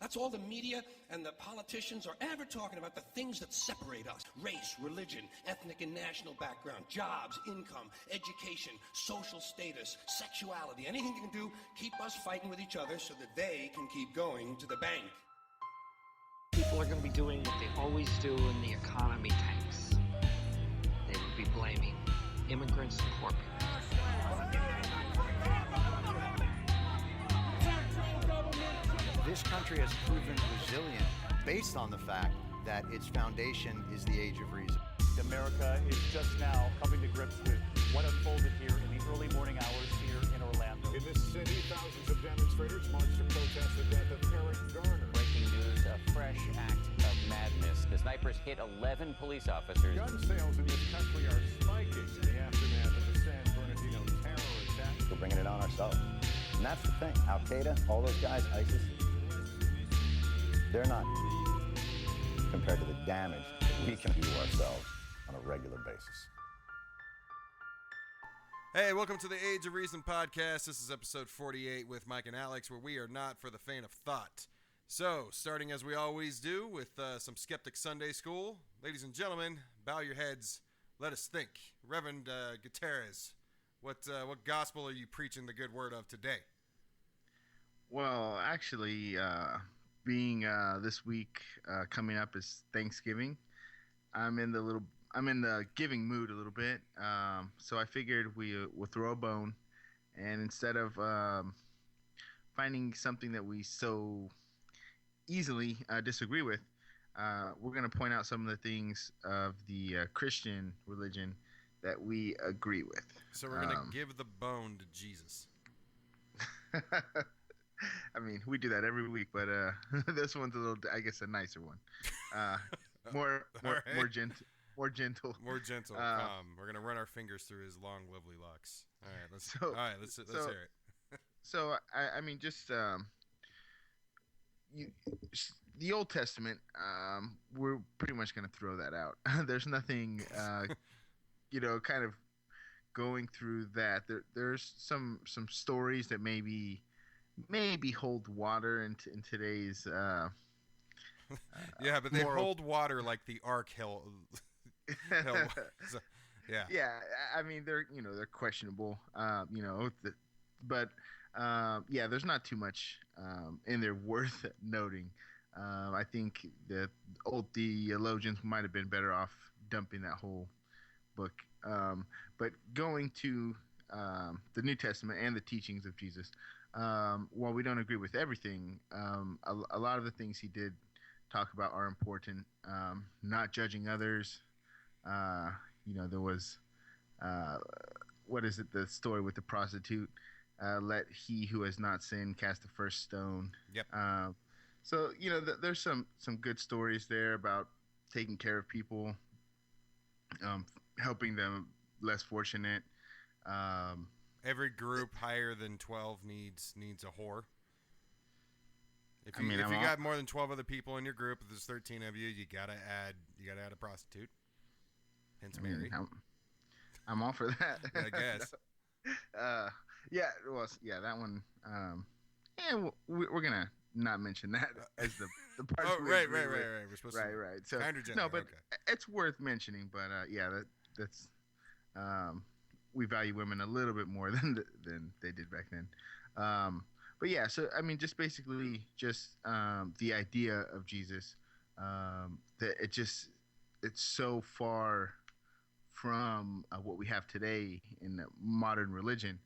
That's all the media and the politicians are ever talking about, the things that separate us. Race, religion, ethnic and national background, jobs, income, education, social status, sexuality. Anything they can do, keep us fighting with each other so that they can keep going to the bank. People are going to be doing what they always do when the economy tanks. They will be blaming immigrants and corporate. This country has proven resilient based on the fact that its foundation is the age of reason. America is just now coming to grips with what unfolded here in the early morning hours here in Orlando. In this city, thousands of demonstrators marched to protest the death of Eric Garner. Breaking news, a fresh act of madness. The snipers hit 11 police officers. Gun sales in this country are spiking in the aftermath of the San Bernardino terror attack. We're bringing it on ourselves. And that's the thing. Al-Qaeda, all those guys, ISIS, they're not compared to the damage that we can do ourselves on a regular basis. Hey, welcome to the Age of Reason podcast. This is episode 48 with Mike and Alex, where we are not for the faint of thought. So, starting as we always do with some Skeptic Sunday School. Ladies and gentlemen, bow your heads. Let us think. Reverend Gutierrez, what gospel are you preaching the good word of today? Well, actually, being this week coming up is Thanksgiving, I'm in the giving mood a little bit. So I figured we'll throw a bone, and instead of finding something that we so easily disagree with, we're going to point out some of the things of the Christian religion that we agree with. So we're going to give the bone to Jesus. I mean, we do that every week, but this one's a little, I guess, a nicer one. More gentle. More gentle. More gentle. We're gonna run our fingers through his long, lovely locks. All right, let's hear it. So I mean, just the Old Testament. We're pretty much gonna throw that out. There's nothing, kind of going through that. There's some stories that maybe hold water in today's. Yeah, but they hold water like the Ark held. So, yeah. Yeah, I mean they're questionable. There's not too much in there worth noting. I think the old theologians might have been better off dumping that whole book. But going to the New Testament and the teachings of Jesus, while we don't agree with everything, a lot of the things he did talk about are important. Not judging others. There was what is it? The story with the prostitute. Let he who has not sinned cast the first stone. Yep. So there's some good stories there about taking care of people, helping them less fortunate. Every group higher than 12 needs a whore. If you got more than 12 other people in your group, if there's 13 of you, you gotta add a prostitute. Hence Mary. I'm all for that. I guess. That one. We're gonna not mention that as the part. Oh, right. We're supposed to. Right. So no, but okay. It's worth mentioning. But that's. We value women a little bit more than they did back then. But yeah, so I mean, just basically, the idea of Jesus, that it's so far from what we have today in the modern religion.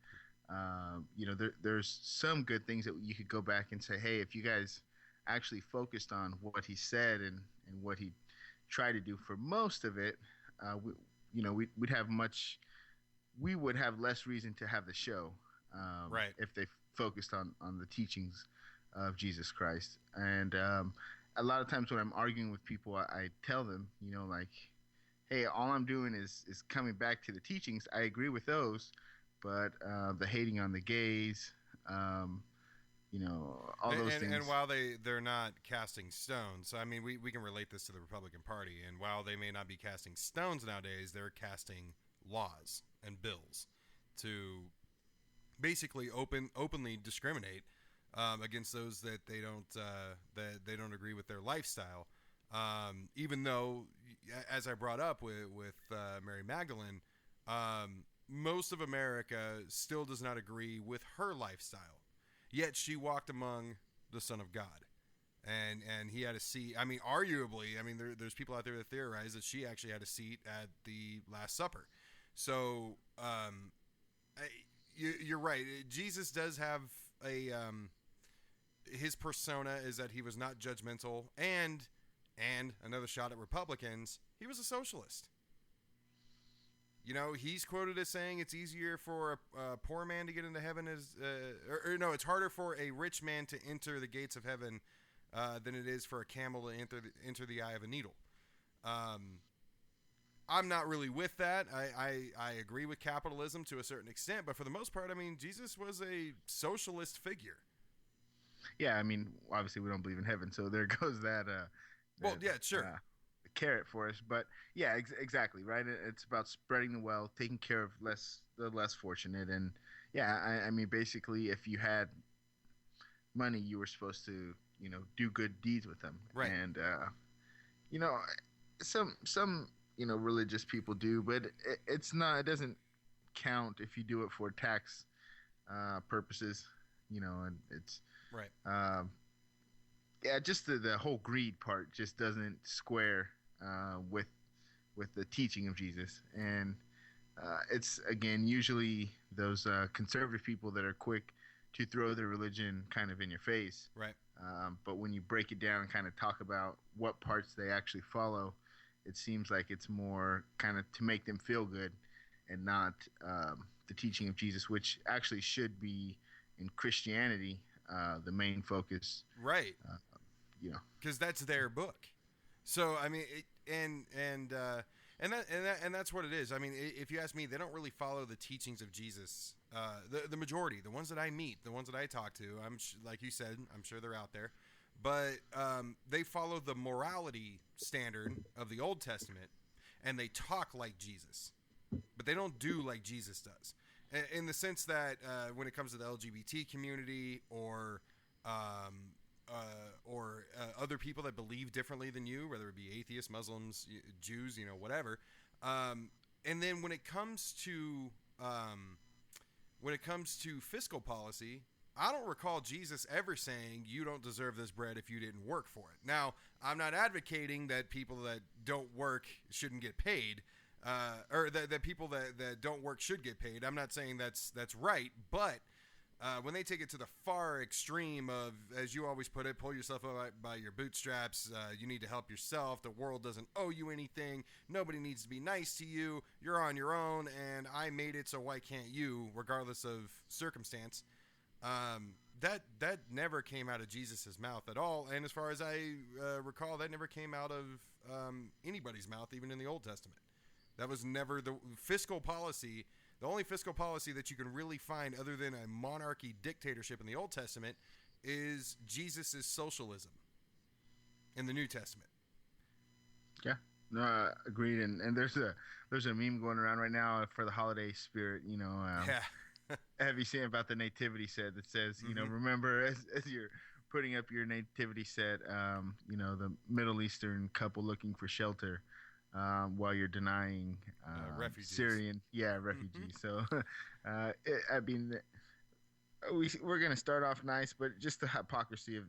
There's some good things that you could go back and say, hey, if you guys actually focused on what he said and what he tried to do for most of it, we would have less reason to have the show, right? If they focused on the teachings of Jesus Christ. And a lot of times when I'm arguing with people, I tell them, hey, all I'm doing is coming back to the teachings. I agree with those, but the hating on the gays, all those things. And while they're not casting stones, I mean, we can relate this to the Republican Party. And while they may not be casting stones nowadays, they're casting laws and bills to basically openly discriminate against those that they don't agree with their lifestyle. Even though, as I brought up with Mary Magdalene, most of America still does not agree with her lifestyle. Yet she walked among the Son of God. And he had a seat. I mean, arguably, there's people out there that theorize that she actually had a seat at the Last Supper. So, you're right. Jesus does have his persona is that he was not judgmental, and another shot at Republicans, he was a socialist. You know, he's quoted as saying it's easier for a poor man to get into heaven it's harder for a rich man to enter the gates of heaven than it is for a camel to enter the eye of a needle. I'm not really with that. I agree with capitalism to a certain extent, but for the most part, I mean, Jesus was a socialist figure. Yeah, I mean, obviously we don't believe in heaven, so there goes that. Sure. Carrot for us, but yeah, exactly right. It's about spreading the wealth, taking care of the less fortunate, and yeah, I mean, basically, if you had money, you were supposed to, do good deeds with them, right? And some religious people do, but it's not. It doesn't count if you do it for tax purposes, and it's right. Yeah, just the whole greed part just doesn't square with the teaching of Jesus, and it's again usually those conservative people that are quick to throw their religion kind of in your face, right? But when you break it down and kind of talk about what parts they actually follow, it seems like it's more kind of to make them feel good, and not the teaching of Jesus, which actually should be in Christianity the main focus, right? Because that's their book. So I mean, and that's what it is. I mean, if you ask me, they don't really follow the teachings of Jesus. The majority, the ones that I meet, the ones that I talk to, like you said, I'm sure they're out there, but they follow the morality standard of the Old Testament, and they talk like Jesus, but they don't do like Jesus does. In the sense that when it comes to the LGBT community or other people that believe differently than you, whether it be atheists, Muslims, Jews, whatever. And then when it comes to fiscal policy, I don't recall Jesus ever saying you don't deserve this bread if you didn't work for it. Now, I'm not advocating that people that don't work shouldn't get paid, or that people that don't work should get paid. I'm not saying that's right, but when they take it to the far extreme of, as you always put it, pull yourself up by your bootstraps, you need to help yourself, the world doesn't owe you anything, nobody needs to be nice to you, you're on your own, and I made it, so why can't you, regardless of circumstance. That never came out of Jesus' mouth at all, and as far as I recall, that never came out of anybody's mouth, even in the Old Testament. That was never the fiscal policy. The only fiscal policy that you can really find other than a monarchy dictatorship in the Old Testament is Jesus' socialism in the New Testament. Yeah, no, agreed. And there's a meme going around right now for the holiday spirit. Yeah. Have you seen about the nativity set that says, remember as you're putting up your nativity set, the Middle Eastern couple looking for shelter. While you're denying refugees. Syrian, refugees. So, we're going to start off nice, but just the hypocrisy of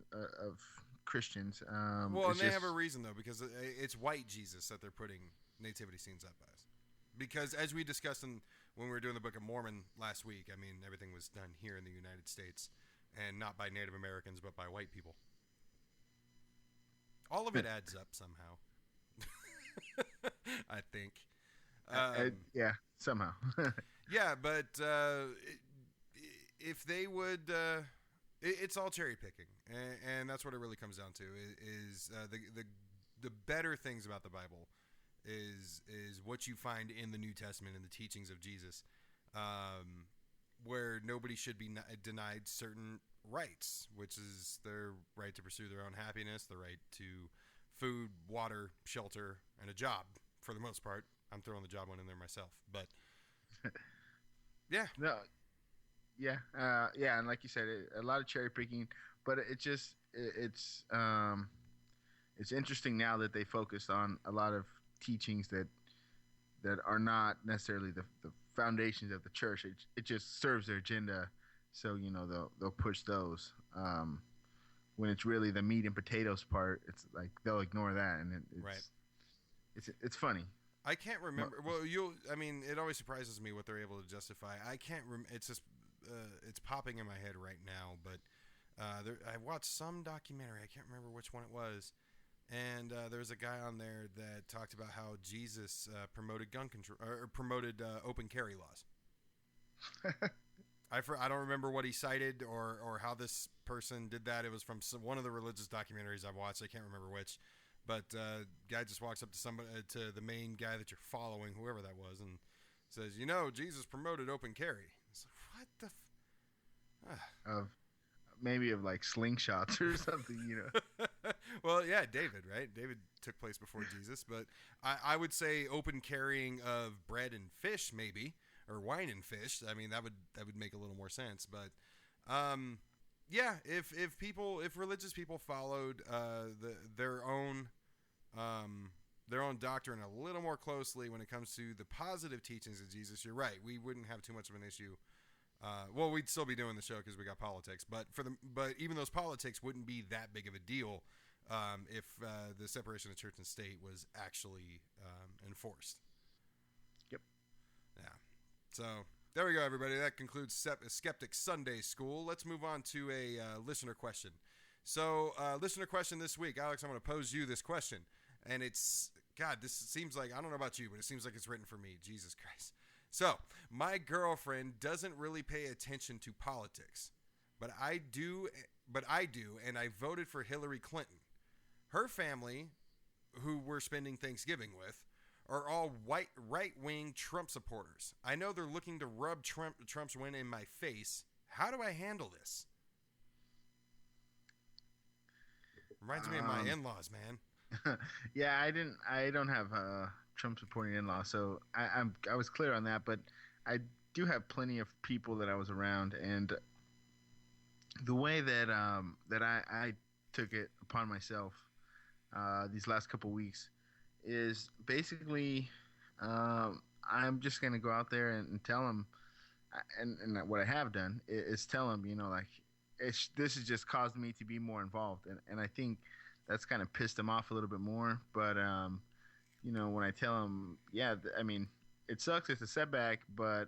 Christians. And they have a reason though, because it's white Jesus that they're putting nativity scenes up as. Because as we discussed when we were doing the Book of Mormon last week, I mean, everything was done here in the United States, and not by Native Americans, but by white people. All of it adds up somehow. I think. Somehow. Yeah, but if they would, it's all cherry picking, and that's what it really comes down to. Is the better things about the Bible is what you find in the New Testament and the teachings of Jesus, where nobody should be denied certain rights, which is their right to pursue their own happiness, the right to food, water, shelter, and a job, for the most part. I'm throwing the job one in there myself, but yeah. Yeah, and like you said, a lot of cherry picking, but it's interesting now that they focus on a lot of teachings that are not necessarily the foundations of the church. It just serves their agenda, so they'll push those. When it's really the meat and potatoes part, it's like they'll ignore that, and it's Right. It's funny. I can't remember. Well, it always surprises me what they're able to justify. I can't it's just it's popping in my head right now, but I watched some documentary. I can't remember which one it was. And there's a guy on there that talked about how Jesus promoted gun control or promoted open carry laws. I don't remember what he cited or how this person did that. It was from one of the religious documentaries I watched. I can't remember which, but guy just walks up to somebody, to the main guy that you're following, whoever that was, and says, Jesus promoted open carry. It's like, what the? Of maybe of like slingshots or something, Well, yeah, David, right? David took place before Jesus, but I would say open carrying of bread and fish, maybe, or wine and fish. I mean, that would make a little more sense. But yeah, if religious people followed their own doctrine a little more closely when it comes to the positive teachings of Jesus, you're right. We wouldn't have too much of an issue. Well, we'd still be doing the show because we got politics, but even those politics wouldn't be that big of a deal if the separation of church and state was actually enforced. Yep. Yeah. So there we go, everybody. That concludes Skeptic Sunday School. Let's move on to a listener question. So, listener question this week, Alex. I'm going to pose you this question, and this seems like, I don't know about you, but it seems like it's written for me. Jesus Christ. So, my girlfriend doesn't really pay attention to politics, but I do, and I voted for Hillary Clinton. Her family, who we're spending Thanksgiving with, are all right-wing Trump supporters. I know they're looking to rub Trump's win in my face. How do I handle this? Reminds me of my in-laws, man. Yeah, I don't have Trump supporting in-laws, so I was clear on that, but I do have plenty of people that I was around, and the way that I took it upon myself these last couple weeks is basically I'm just gonna go out there and tell them, and what I have done is tell them, this has just caused me to be more involved, and I think that's kind of pissed them off a little bit more. But when I tell them, I mean, it sucks, it's a setback, but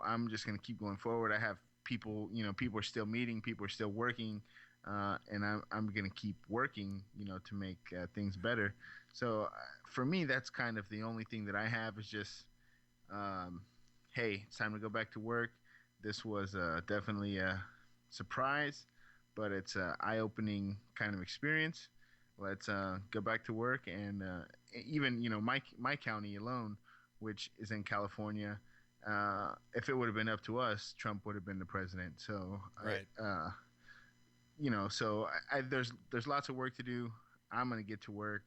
I'm just gonna keep going forward. I have people, people are still meeting, people are still working, and I'm gonna keep working, to make things better. So for me, that's kind of the only thing that I have is just, hey, it's time to go back to work. This was definitely a surprise, but it's an eye-opening kind of experience. Let's go back to work, and even my county alone, which is in California, if it would have been up to us, Trump would have been the president. So right. So there's lots of work to do. I'm gonna get to work,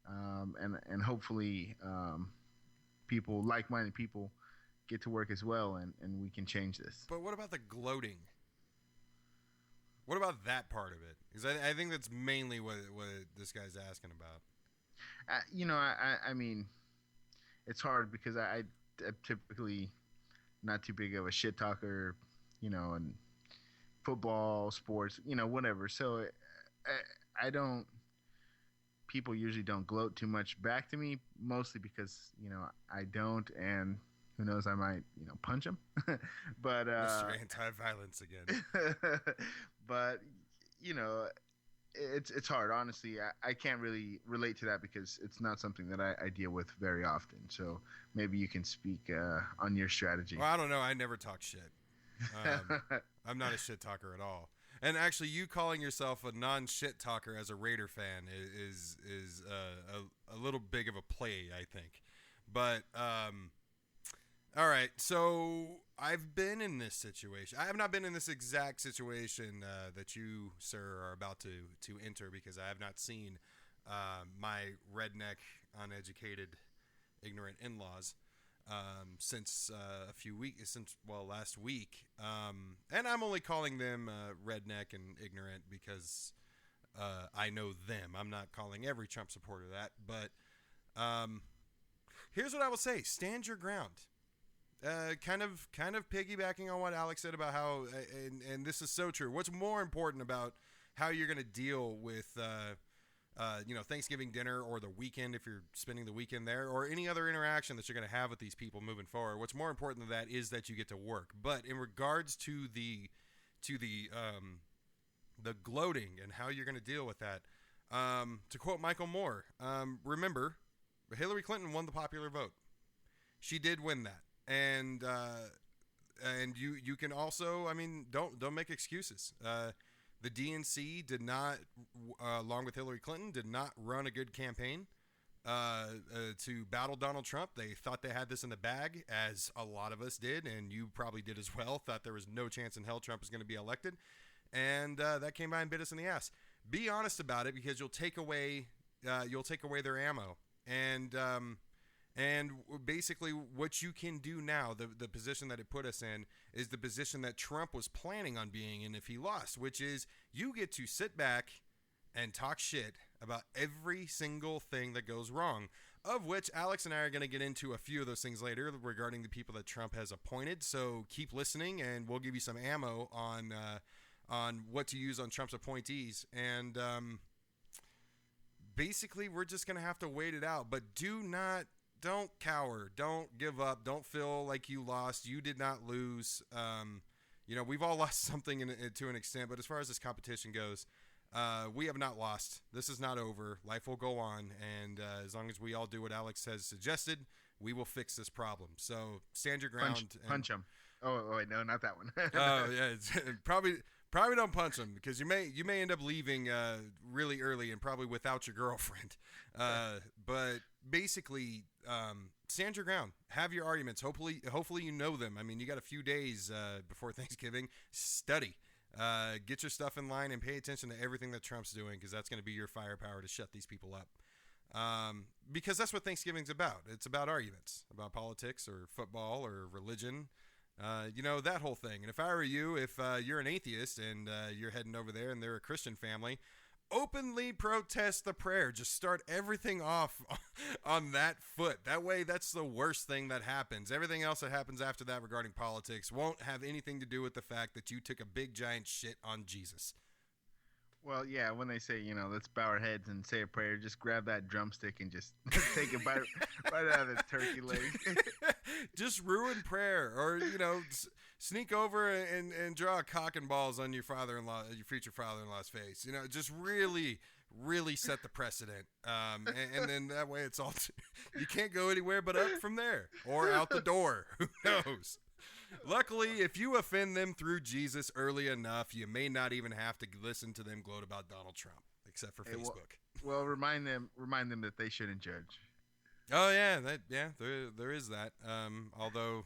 and hopefully people, like-minded people, get to work as well, and we can change this. But what about the gloating? What about that part of it? Because I think that's mainly what this guy's asking about. I mean, it's hard because I'm typically not too big of a shit talker, and football, sports, whatever. So I don't. People usually don't gloat too much back to me, mostly because I don't, and who knows, I might punch them. But Mr. Anti-violence again. But it's hard, honestly. I can't really relate to that because it's not something that I deal with very often. So maybe you can speak on your strategy. Well, I don't know. I never talk shit. I'm not a shit talker at all. And actually, you calling yourself a non-shit talker as a Raider fan is a little big of a play, I think. But all right, so I've been in this situation. I have not been in this exact situation that you, sir, are about to enter, because I have not seen my redneck, uneducated, ignorant in-laws. since last week. And I'm only calling them redneck and ignorant because I know them. I'm not calling every Trump supporter that, but here's what I will say: stand your ground. Kind of piggybacking on what Alex said about how, and this is so true. What's more important about how you're going to deal with, Thanksgiving dinner or the weekend if you're spending the weekend there, or any other interaction that you're going to have with these people moving forward? What's more important than that is that you get to work. But in regards to the gloating and how you're going to deal with that, to quote Michael Moore, remember, Hillary Clinton won the popular vote. She did win that. And you can also, don't make excuses. The DNC did not, along with Hillary Clinton, did not run a good campaign to battle Donald Trump. They thought they had this in the bag, as a lot of us did, and you probably did as well. Thought there was no chance in hell Trump was going to be elected, and that came by and bit us in the ass. Be honest about it, because you'll take away their ammo. And basically what you can do now, the position that it put us in, is the position that Trump was planning on being in if he lost, which is you get to sit back and talk shit about every single thing that goes wrong, of which Alex and I are going to get into a few of those things later regarding the people that Trump has appointed. So keep listening, and we'll give you some ammo on what to use on Trump's appointees. And basically, we're just going to have to wait it out. But don't cower. Don't give up. Don't feel like you lost. You did not lose. We've all lost something to an extent, but as far as this competition goes, we have not lost. This is not over. Life will go on, and as long as we all do what Alex has suggested, we will fix this problem. So stand your ground. Punch him. Oh, wait, no, not that one. Oh, yeah. Probably don't punch him, because you may end up leaving really early and probably without your girlfriend. But basically, stand your ground. Have your arguments. Hopefully you know them. You got a few days before Thanksgiving. Study. Get your stuff in line and pay attention to everything that Trump's doing, because that's going to be your firepower to shut these people up. Because that's what Thanksgiving's about. It's about arguments, about politics or football or religion. That whole thing. And if I were you, if you're an atheist and you're heading over there and they're a Christian family, openly protest the prayer. Just start everything off on that foot. That way, that's the worst thing that happens. Everything else that happens after that regarding politics won't have anything to do with the fact that you took a big giant shit on Jesus. Well, yeah, when they say, let's bow our heads and say a prayer, just grab that drumstick and just take a bite right out of the turkey leg. Just ruin prayer, or, sneak over and draw a cock and balls on your father-in-law, your future father-in-law's face. Just really, really set the precedent. And then that way it's all, you can't go anywhere but up from there or out the door. Who knows? Luckily, if you offend them through Jesus early enough, you may not even have to listen to them gloat about Donald Trump, except for Facebook. Well, remind them that they shouldn't judge. Oh yeah, there is that. Although,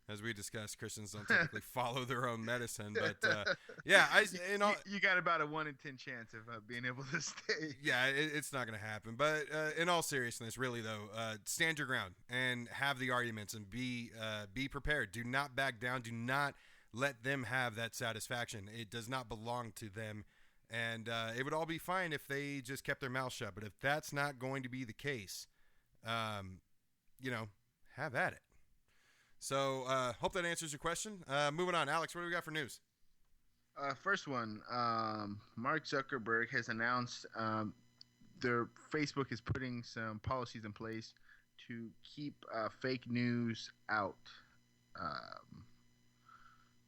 as we discussed, Christians don't typically follow their own medicine, but you got about a 1 in 10 chance of being able to stay. Yeah, it's not going to happen. But in all seriousness, really though, stand your ground and have the arguments and be prepared. Do not back down. Do not let them have that satisfaction. It does not belong to them, and it would all be fine if they just kept their mouth shut. But if that's not going to be the case, have at it. So, hope that answers your question. Moving on. Alex, what do we got for news? First one, Mark Zuckerberg has announced their Facebook is putting some policies in place to keep fake news out.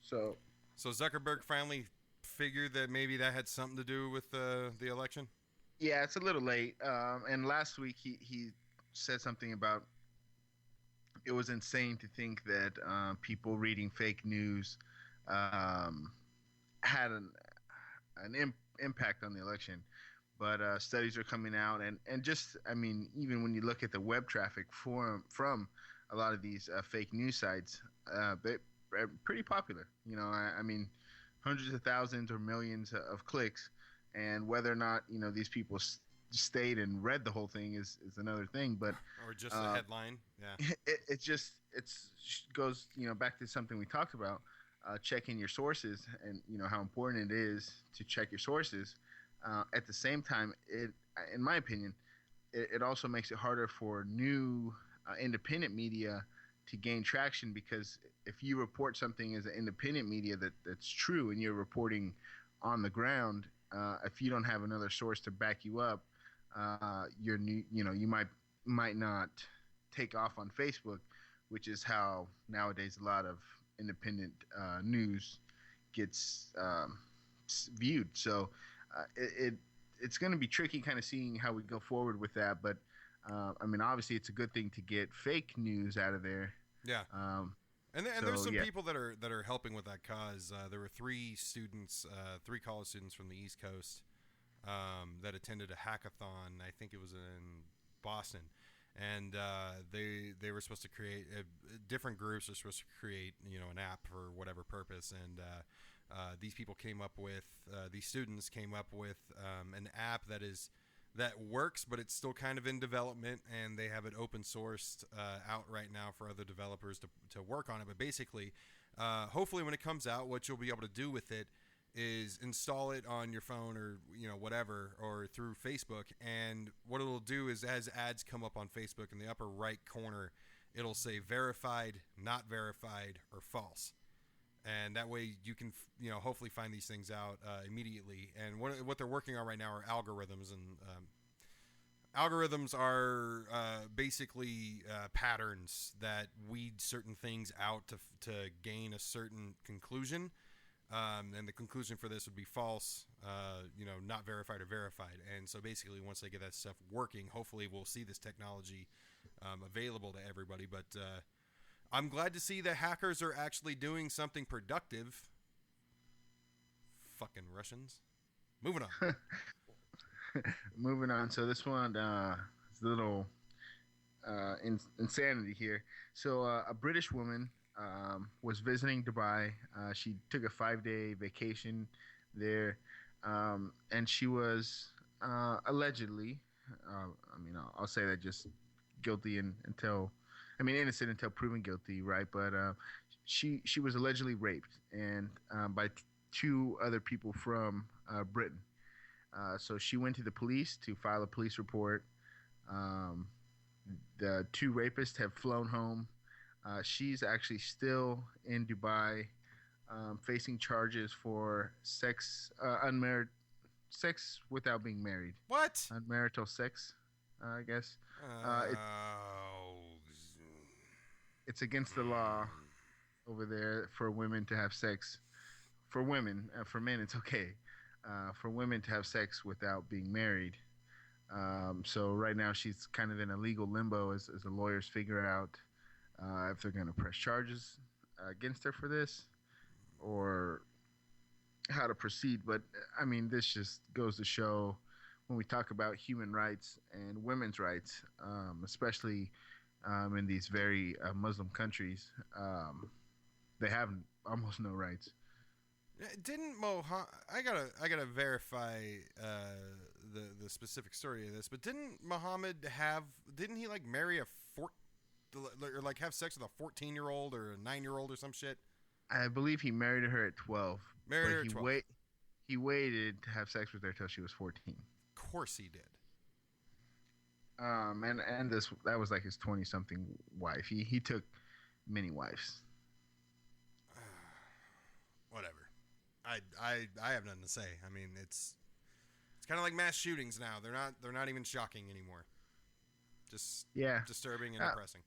So Zuckerberg finally figured that maybe that had something to do with the election? Yeah, it's a little late. And last week he said something about it was insane to think that people reading fake news had an impact on the election. But studies are coming out, and just, even when you look at the web traffic from a lot of these fake news sites, they're pretty popular. Hundreds of thousands or millions of clicks, and whether or not these people stayed and read the whole thing is another thing. But Or just the headline. Yeah. it goes back to something we talked about, checking your sources and how important it is to check your sources. At the same time, in my opinion, it also makes it harder for new independent media to gain traction, because if you report something as an independent media that's true and you're reporting on the ground, if you don't have another source to back you up, you might not take off on Facebook, which is how nowadays a lot of independent news gets viewed. So it's going to be tricky kind of seeing how we go forward with that. But obviously it's a good thing to get fake news out of there. Yeah. And there's some people that are helping with that cause. There were three college students from the East Coast that attended a hackathon. I think it was in Boston, and they were supposed to create different groups are supposed to create an app for whatever purpose, and these students came up with an app that works, but it's still kind of in development, and they have it open sourced out right now for other developers to work on it. But basically, hopefully when it comes out, what you'll be able to do with it is install it on your phone or whatever, or through Facebook, and what it'll do is, as ads come up on Facebook, in the upper right corner it'll say verified, not verified, or false. And that way you can, hopefully find these things out immediately. And what they're working on right now are algorithms. And algorithms are basically patterns that weed certain things out to gain a certain conclusion. And the conclusion for this would be false, not verified or verified. And so basically, once they get that stuff working, hopefully we'll see this technology available to everybody. But I'm glad to see that hackers are actually doing something productive. Fucking Russians. Moving on. Moving on. So this one is a little insanity here. So a British woman was visiting Dubai. She took a 5-day vacation there, and she was allegedly, I'll say that just guilty innocent until proven guilty, right? But she was allegedly raped, and by two other people from Britain. So she went to the police to file a police report. The two rapists have flown home. She's actually still in Dubai, facing charges for unmarried sex without being married. What? Unmarital sex, I guess. It's against the law over there for women to have sex. For women, for men, it's okay. For women to have sex without being married. So right now she's kind of in a legal limbo as the lawyers figure out if they're going to press charges against her for this or how to proceed. But this just goes to show, when we talk about human rights and women's rights, especially in these very Muslim countries, they have almost no rights. Didn't I gotta verify the specific story of this, but didn't he marry or have sex with a 14-year-old or a 9-year-old or some shit? I believe he married her at 12. Married her at 12. He waited to have sex with her till she was 14. Of course he did. And that was like his 20-something wife. He took many wives. Whatever. I have nothing to say. It's kind of like mass shootings now. They're not even shocking anymore. Just disturbing and depressing.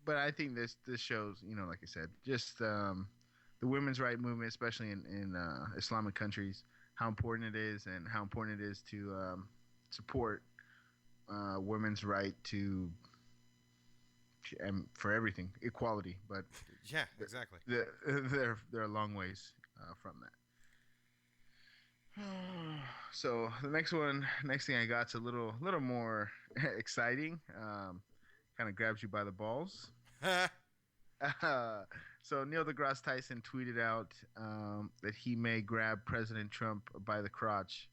But I think this shows, like I said, just the women's right movement, especially in Islamic countries, how important it is, and how important it is to support women's right to for everything, equality. But yeah, exactly. They're a long ways from that. So the next thing I got's a little more exciting. Kind of grabs you by the balls. So Neil deGrasse Tyson tweeted out that he may grab President Trump by the crotch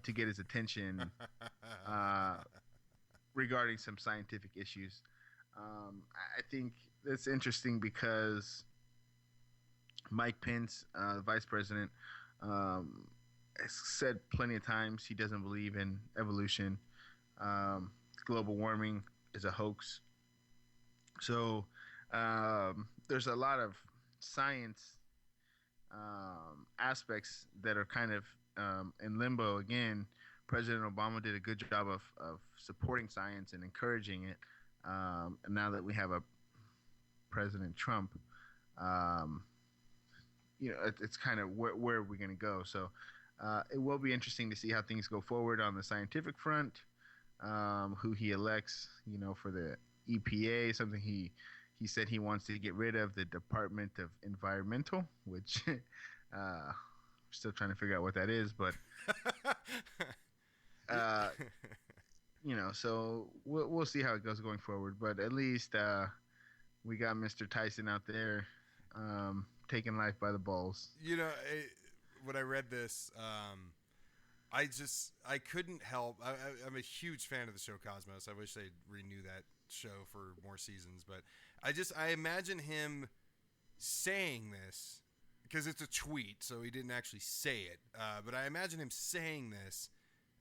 to get his attention regarding some scientific issues. I think that's interesting because Mike Pence, the vice president, has said plenty of times he doesn't believe in evolution. Global warming is a hoax. So there's a lot of science aspects that are kind of in limbo. Again, President Obama did a good job of supporting science and encouraging it. And now that we have a President Trump, it's kind of where are we going to go? So it will be interesting to see how things go forward on the scientific front, who he elects, for the EPA, something he said he wants to get rid of, the Department of Environmental, which we're still trying to figure out what that is, but so we'll see how it goes going forward. But at least we got Mr. Tyson out there taking life by the balls. When I read this, I couldn't help. I'm a huge fan of the show Cosmos. I wish they'd renew that show for more seasons, but I imagine him saying this because it's a tweet, so he didn't actually say it. But I imagine him saying this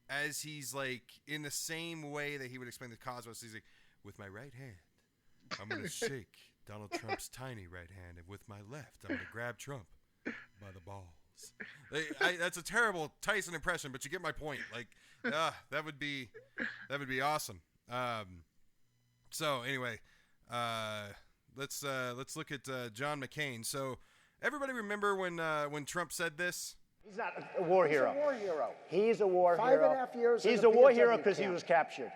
as he's like in the same way that he would explain the Cosmos. He's like, with my right hand, I'm going to shake Donald Trump's tiny right hand, and with my left, I'm going to grab Trump by the balls. That's a terrible Tyson impression, but you get my point. Like, that would be awesome. So anyway, let's look at John McCain. So everybody remember when Trump said this? He's not a war hero. He's a war hero. He's a war hero. 5.5 years. He's a war hero because he was captured.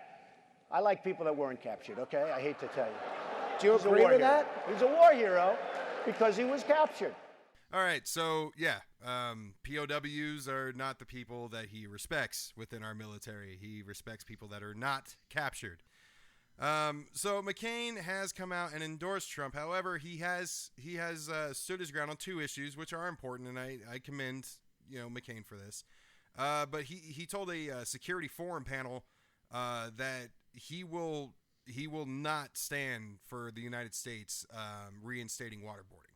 I like people that weren't captured, okay? I hate to tell you. Do you agree with that? He's a war hero because he was captured. All right, so yeah, POWs are not the people that he respects within our military. He respects people that are not captured. So McCain has come out and endorsed Trump. However, he has stood his ground on two issues, which are important, and I commend McCain for this. But he told a security forum panel that he will not stand for the United States reinstating waterboarding.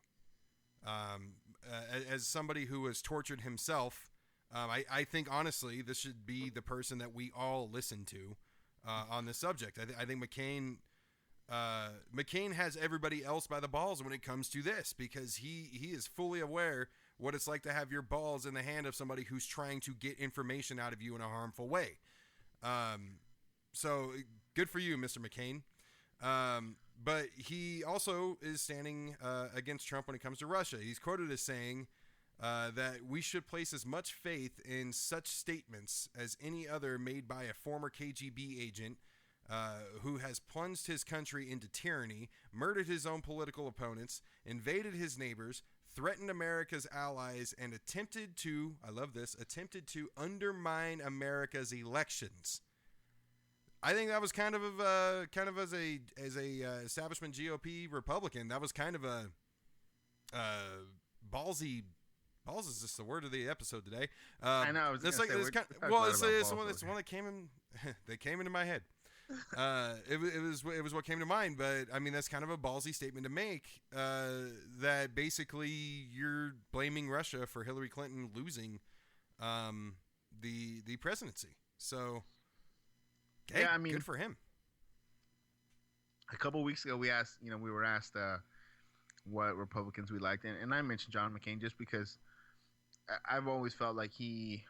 As somebody who has tortured himself, I think honestly this should be the person that we all listen to on this subject. I think McCain has everybody else by the balls when it comes to this, because he is fully aware what it's like to have your balls in the hand of somebody who's trying to get information out of you in a harmful way. So good for you, Mr. McCain. But he also is standing against Trump when it comes to Russia. He's quoted as saying that we should place as much faith in such statements as any other made by a former KGB agent who has plunged his country into tyranny, murdered his own political opponents, invaded his neighbors, threatened America's allies, and attempted to undermine America's elections. I think that was kind of as a establishment GOP Republican, that was kind of a ballsy. Balls is just the word of the episode today. I know. It's one that came into my head. It was what came to mind. But I mean, that's kind of a ballsy statement to make. That basically you're blaming Russia for Hillary Clinton losing the presidency. So. Hey, yeah, I mean, good for him. A couple of weeks ago, we were asked what Republicans we liked, and I mentioned John McCain just because I've always felt like he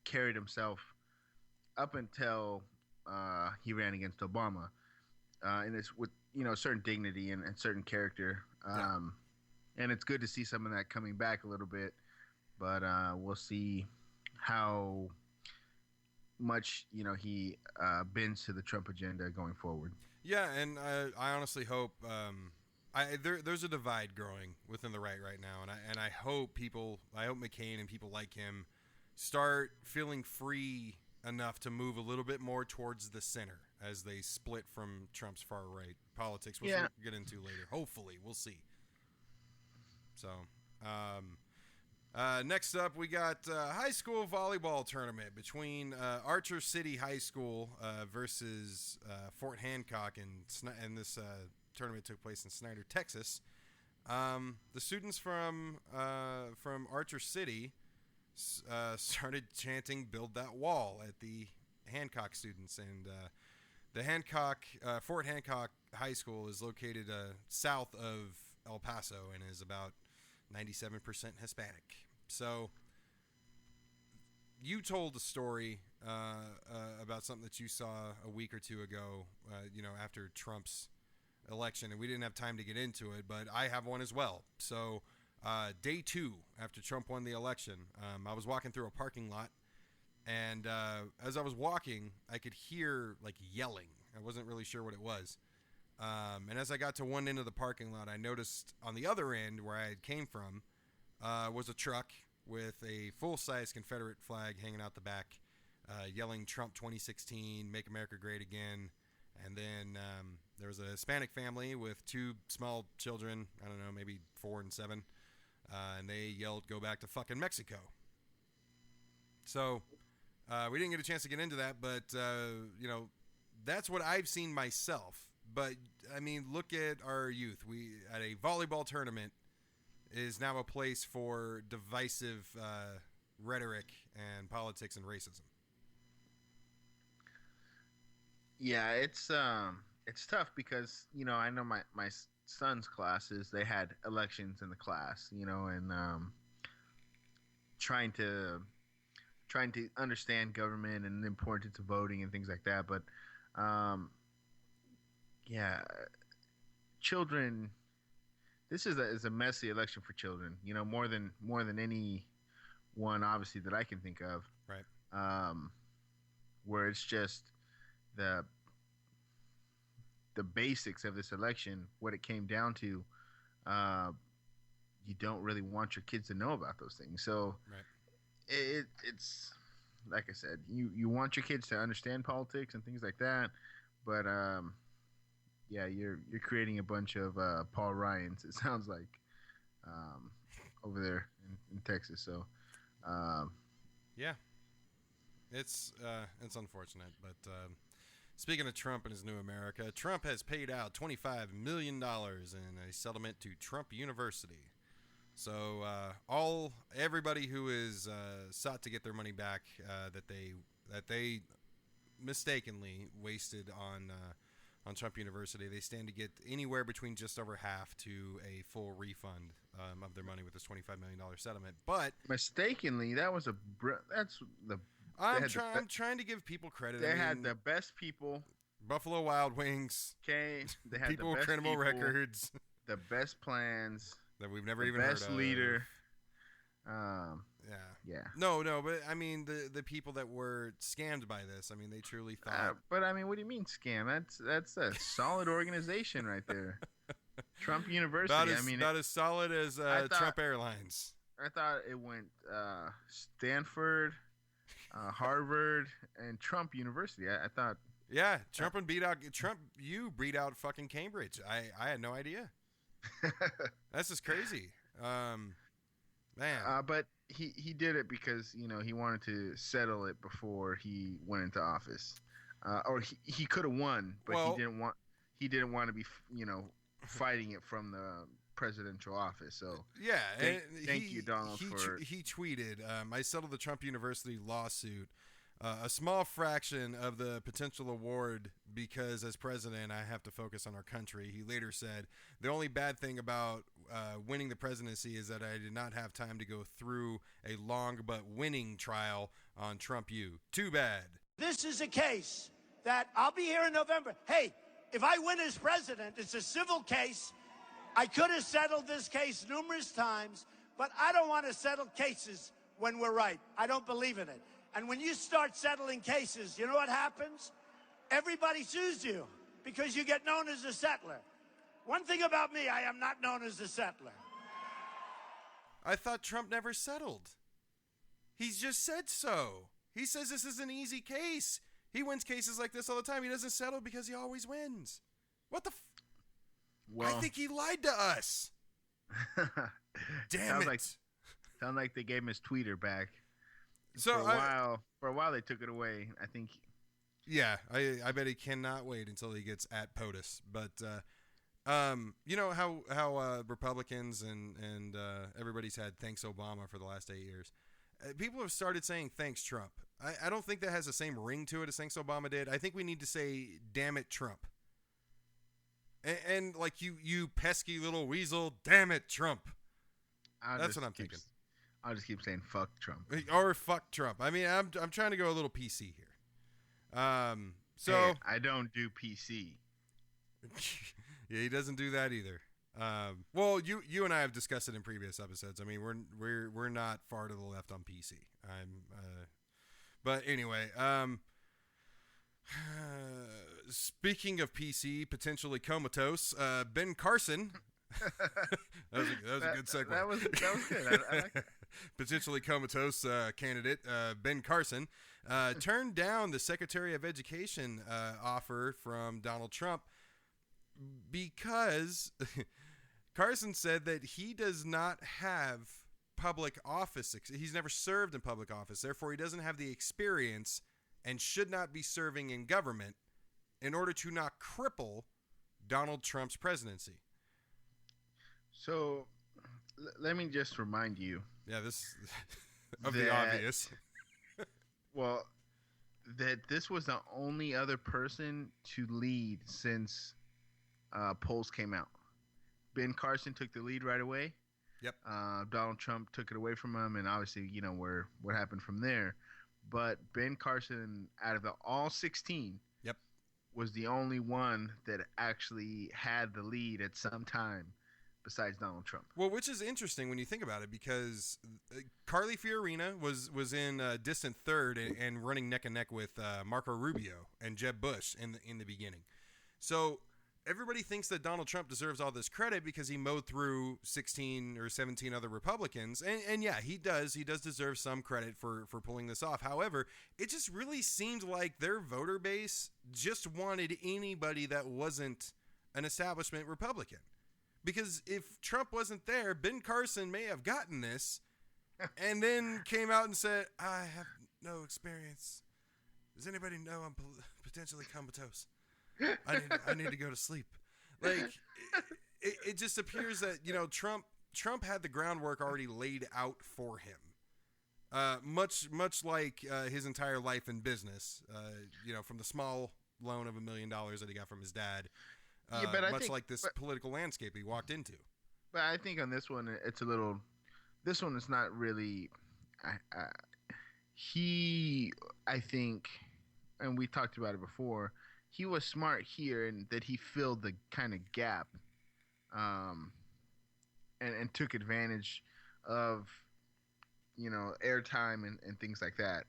carried himself up until he ran against Obama, and it's with certain dignity and certain character, and it's good to see some of that coming back a little bit, but we'll see how much he bends to the Trump agenda going forward. Yeah, and I honestly hope there's a divide growing within the right now, and I hope McCain and people like him start feeling free enough to move a little bit more towards the center as they split from Trump's far right politics, which we'll get into later. Hopefully, we'll see. So, Next up, we got high school volleyball tournament between Archer City High School versus Fort Hancock, and this tournament took place in Snyder, Texas. The students from Archer City started chanting "Build that wall" at the Hancock students, and the Fort Hancock High School is located south of El Paso and is about 97% Hispanic. So you told a story about something that you saw a week or two ago, after Trump's election, and we didn't have time to get into it, but I have one as well. So day 2 after Trump won the election, I was walking through a parking lot, and as I was walking, I could hear like yelling. I wasn't really sure what it was. And as I got to one end of the parking lot, I noticed on the other end where I came from was a truck with a full-size Confederate flag hanging out the back, yelling Trump 2016, Make America Great Again. And then there was a Hispanic family with 2 small children, I don't know, maybe 4 and 7, and they yelled, "Go back to fucking Mexico." So we didn't get a chance to get into that, but, that's what I've seen myself. But, I mean, look at our youth. We at a volleyball tournament is now a place for divisive rhetoric and politics and racism. Yeah, it's tough because, I know my son's classes, they had elections in the class, and trying to understand government and the importance of voting and things like that. But children, this is a messy election for children, more than any one obviously that I can think of. Right. Where it's just the basics of this election, what it came down to, you don't really want your kids to know about those things. So right. It's like I said, you want your kids to understand politics and things like that, but you're creating a bunch of Paul Ryans, it sounds like, over there in Texas. So it's unfortunate, but speaking of Trump and his new America, Trump has paid out $25 million in a settlement to Trump University. So everybody who is sought to get their money back that they mistakenly wasted on Trump University, they stand to get anywhere between just over half to a full refund of their money with this $25 million settlement. But mistakenly, I'm trying to give people credit. They had the best people. Buffalo Wild Wings. Okay, they had people the best with criminal people, records. The best plans. That we've never even heard of. Best leader. Yeah. No, but I mean the people that were scammed by this. I mean, they truly thought. But I mean, what do you mean scam? That's a solid organization right there. Trump University. About as solid as Trump Airlines. I thought it went Stanford, Harvard, and Trump University. I thought. Yeah, Trump beat out fucking Cambridge. I had no idea. That's just crazy, man. But he did it because he wanted to settle it before he went into office, or he could have won, but he didn't want to be fighting it from the presidential office. So yeah, thank you, Donald. He tweeted, "I settled the Trump University lawsuit." A small fraction of the potential award because as president, I have to focus on our country. He later said, the only bad thing about winning the presidency is that I did not have time to go through a long but winning trial on Trump U. Too bad. This is a case that I'll be here in November. Hey, if I win as president, it's a civil case. I could have settled this case numerous times, but I don't want to settle cases when we're right. I don't believe in it. And when you start settling cases, you know what happens? Everybody sues you because you get known as a settler. One thing about me, I am not known as a settler. I thought Trump never settled. He's just said so. He says this is an easy case. He wins cases like this all the time. He doesn't settle because he always wins. What the Well, I think he lied to us. Damn it. Sound like they gave him his tweeter back. So for a while they took it away. I think. Yeah, I bet he cannot wait until he gets at POTUS. But you know how Republicans and everybody's had thanks Obama for the last 8 years. People have started saying thanks Trump. I don't think that has the same ring to it as thanks Obama did. I think we need to say damn it Trump. And like you pesky little weasel, damn it Trump. That's what I'm thinking. I'll just keep saying fuck Trump. Or fuck Trump. I mean, I'm trying to go a little PC here. So hey, I don't do PC. Yeah, he doesn't do that either. Well, you and I have discussed it in previous episodes. I mean, we're not far to the left on PC. But anyway, speaking of PC, potentially comatose, Ben Carson. that was a good segue. That was good. I like that. Potentially comatose candidate Ben Carson turned down the Secretary of Education offer from Donald Trump because Carson said that he does not have public office. He's never served in public office. Therefore, he doesn't have the experience and should not be serving in government in order to not cripple Donald Trump's presidency. So let me just remind you. Yeah, this of the obvious. Well, that this was the only other person to lead since polls came out. Ben Carson took the lead right away. Yep. Donald Trump took it away from him, and obviously, you know, what happened from there. But Ben Carson, out of all 16, yep, was the only one that actually had the lead at some time besides Donald Trump. Well, which is interesting when you think about it, because Carly Fiorina was in distant third and running neck and neck with Marco Rubio and Jeb Bush in the beginning. So everybody thinks that Donald Trump deserves all this credit because he mowed through 16 or 17 other Republicans. And yeah, he does deserve some credit for pulling this off. However, it just really seemed like their voter base just wanted anybody that wasn't an establishment Republican. Because if Trump wasn't there, Ben Carson may have gotten this and then came out and said, I have no experience. Does anybody know I'm potentially comatose? I need to go to sleep. Like, it just appears that, you know, Trump had the groundwork already laid out for him. Much like his entire life in business, you know, from the small loan of $1 million that he got from his dad. Yeah, but much like this political landscape he walked into. But I think on this one, it's a little. This one is not really. I think, and we talked about it before. He was smart here, and that he filled the kind of gap, and took advantage of, you know, airtime and things like that.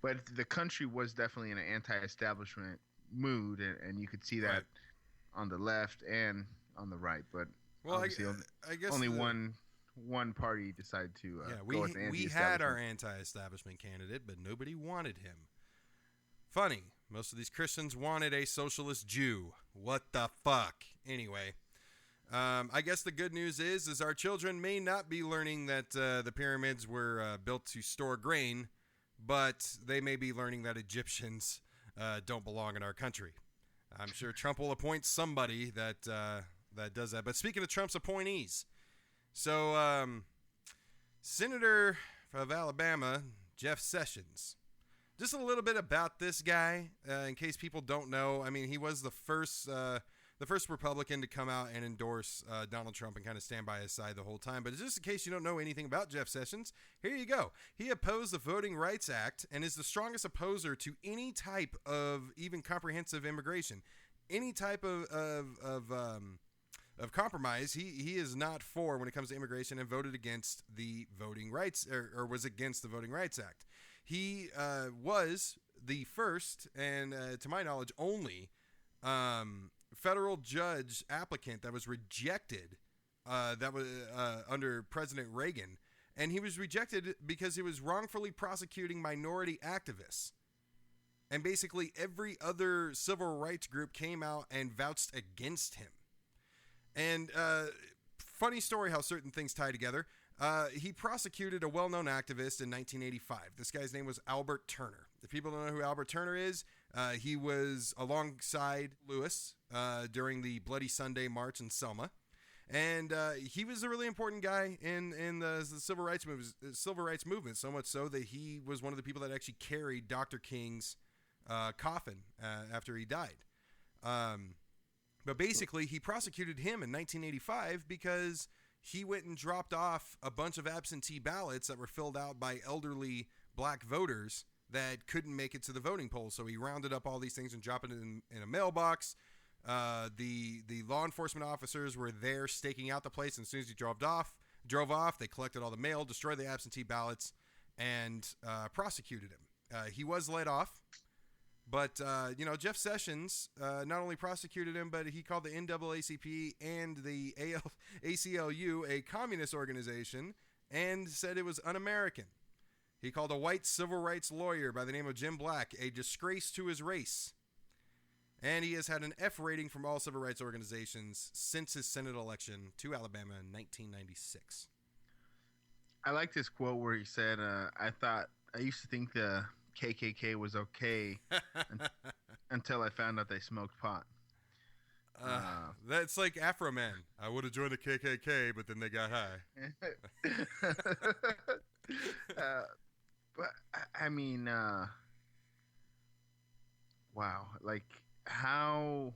But the country was definitely in an anti-establishment mood, and you could see that right on the left and on the right. But obviously, I guess only one party decided to go with the anti-establishment. We had our anti-establishment candidate, but nobody wanted him. Funny, most of these Christians wanted a socialist Jew. What the fuck? Anyway, I guess the good news is our children may not be learning that the pyramids were built to store grain, but they may be learning that Egyptians don't belong in our country. I'm sure Trump will appoint somebody that does that. But speaking of Trump's appointees, so Senator of Alabama, Jeff Sessions. Just a little bit about this guy, in case people don't know. I mean, he was the first Republican to come out and endorse Donald Trump and kind of stand by his side the whole time. But just in case you don't know anything about Jeff Sessions, here you go. He opposed the Voting Rights Act and is the strongest opposer to any type of even comprehensive immigration, any type of compromise. He is not for when it comes to immigration, and voted against the Voting Rights or was against the Voting Rights Act. He was the first and, to my knowledge, only federal judge applicant that was rejected that was under President Reagan, and he was rejected because he was wrongfully prosecuting minority activists, and basically every other civil rights group came out and vouched against him. And funny story how certain things tie together. He prosecuted a well-known activist in 1985. This guy's name was Albert Turner. If people don't know who Albert Turner is, he was alongside Lewis during the Bloody Sunday March in Selma. And he was a really important guy in the civil rights movement, so much so that he was one of the people that actually carried Dr. King's coffin after he died. But basically, he prosecuted him in 1985 because he went and dropped off a bunch of absentee ballots that were filled out by elderly black voters that couldn't make it to the voting polls. So he rounded up all these things and dropped it in a mailbox. The law enforcement officers were there staking out the place, and as soon as he drove off, they collected all the mail, destroyed the absentee ballots, and prosecuted him. He was let off, but Jeff Sessions not only prosecuted him, but he called the NAACP and the ACLU a communist organization and said it was un-American. He called a white civil rights lawyer by the name of Jim Black a disgrace to his race. And he has had an F rating from all civil rights organizations since his Senate election to Alabama in 1996. I like this quote where he said, I used to think the KKK was okay until I found out they smoked pot. That's like Afro Man. I would have joined the KKK, but then they got high. But I mean, wow, like how,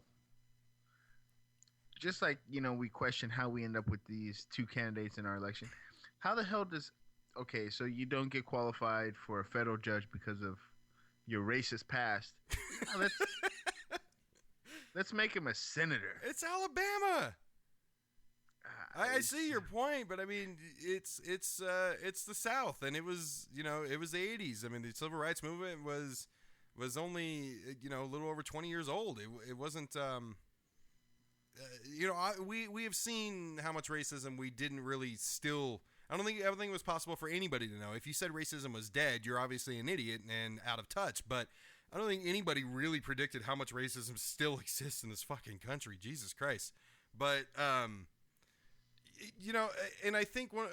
just like, we question how we end up with these two candidates in our election. How the hell okay, so you don't get qualified for a federal judge because of your racist past. Let's make him a senator. It's Alabama. I see your point, but I mean, it's the South, and it was the 80s. I mean, the civil rights movement was only a little over 20 years old. It wasn't we have seen how much racism we didn't really still. I don't think everything was possible for anybody to know. If you said racism was dead, you're obviously an idiot and out of touch. But I don't think anybody really predicted how much racism still exists in this fucking country. Jesus Christ. But and I think one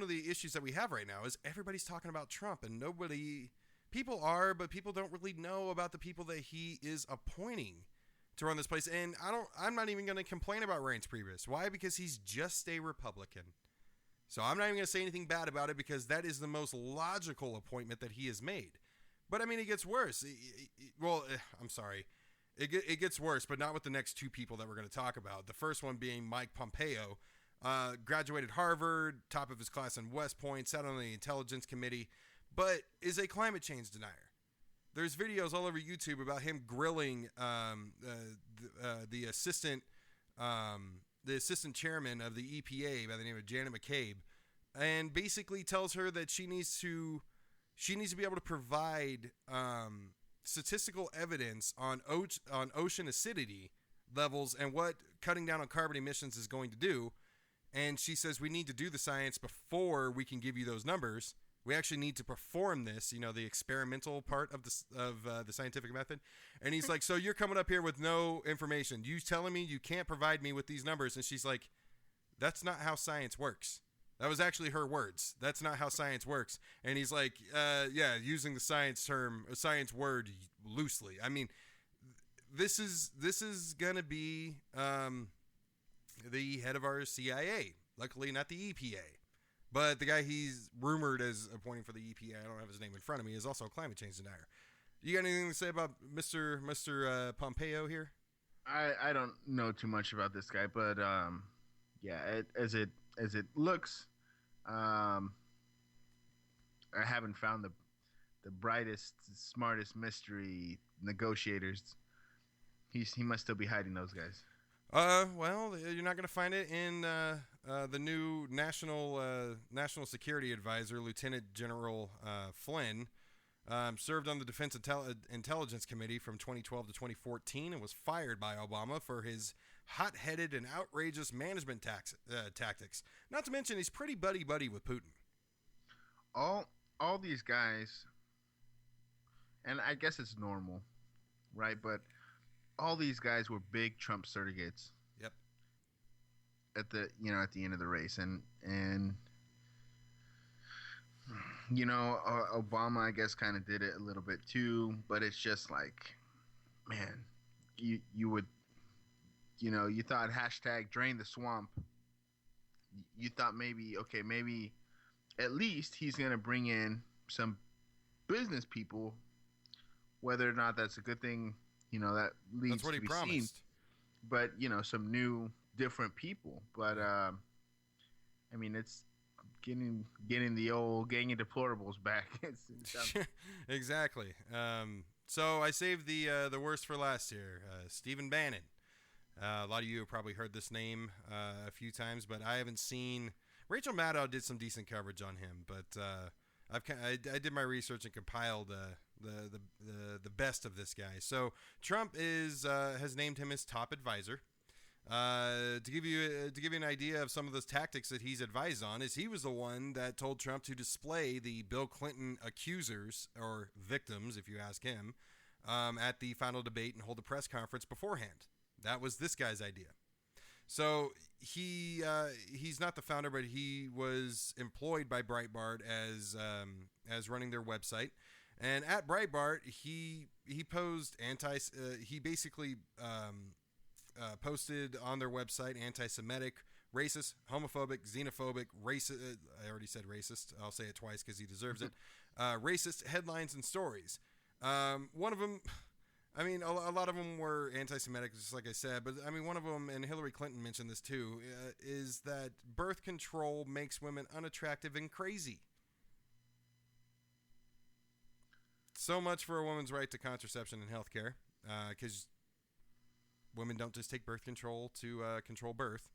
of the issues that we have right now is everybody's talking about Trump, and people don't really know about the people that he is appointing to run this place. And I'm not even going to complain about Reince Priebus. Why? Because he's just a Republican. So I'm not even going to say anything bad about it, because that is the most logical appointment that he has made. But I mean, it gets worse. I'm sorry. It gets worse, but not with the next two people that we're going to talk about. The first one being Mike Pompeo. Graduated Harvard, top of his class in West Point, sat on the Intelligence Committee, but is a climate change denier. There's videos all over YouTube about him grilling the assistant chairman of the EPA by the name of Janet McCabe, and basically tells her that she needs to be able to provide statistical evidence on ocean acidity levels and what cutting down on carbon emissions is going to do. And she says we need to do the science before we can give you those numbers. We actually need to perform this, the experimental part of the scientific method. And he's like, so you're coming up here with no information. You telling me you can't provide me with these numbers? And she's like, that's not how science works. That was actually her words. That's not how science works. And he's like, using the science word loosely. I mean, this is going to be the head of our CIA. Luckily, not the EPA. But the guy he's rumored as appointing for the EPA, I don't have his name in front of me, is also a climate change denier. You got anything to say about Mr. Pompeo here? I don't know too much about this guy, but as it looks, I haven't found the brightest, smartest mystery negotiators. He must still be hiding those guys. Well, you're not going to find it in the new national security advisor, Lieutenant General Flynn. Served on the Defense Intelligence Committee from 2012 to 2014 and was fired by Obama for his hot-headed and outrageous management tactics. Not to mention, he's pretty buddy-buddy with Putin. All these guys, and I guess it's normal, right? But all these guys were big Trump surrogates. Yep. At the end of the race, and You know, Obama, I guess, kind of did it a little bit too, but it's just like, man, you would, you know, you thought hashtag drain the swamp. You thought maybe, okay, maybe at least he's going to bring in some business people, whether or not that's a good thing, you know, that leads That's what to he be promised. seen. But, you know, some new, different people. But, I mean, it's getting the old gang of deplorables back. Exactly. So I saved the worst for last here. Stephen Bannon. A lot of you have probably heard this name a few times, but I haven't seen. Rachel Maddow did some decent coverage on him, but I did my research and compiled the best of this guy. So Trump has named him his top advisor. To give you an idea of some of the tactics that he's advised on, is he was the one that told Trump to display the Bill Clinton accusers, or victims, if you ask him, at the final debate and hold a press conference beforehand. That was this guy's idea. So he's not the founder, but he was employed by Breitbart as running their website. And at Breitbart, he posed he basically posted on their website anti-Semitic, racist, homophobic, xenophobic, racist. I already said racist. I'll say it twice because he deserves it. Racist headlines and stories. One of them, I mean, a lot of them were anti-Semitic, just like I said. But I mean, one of them, and Hillary Clinton mentioned this too, is that birth control makes women unattractive and crazy. So much for a woman's right to contraception and health care, because women don't just take birth control to control birth.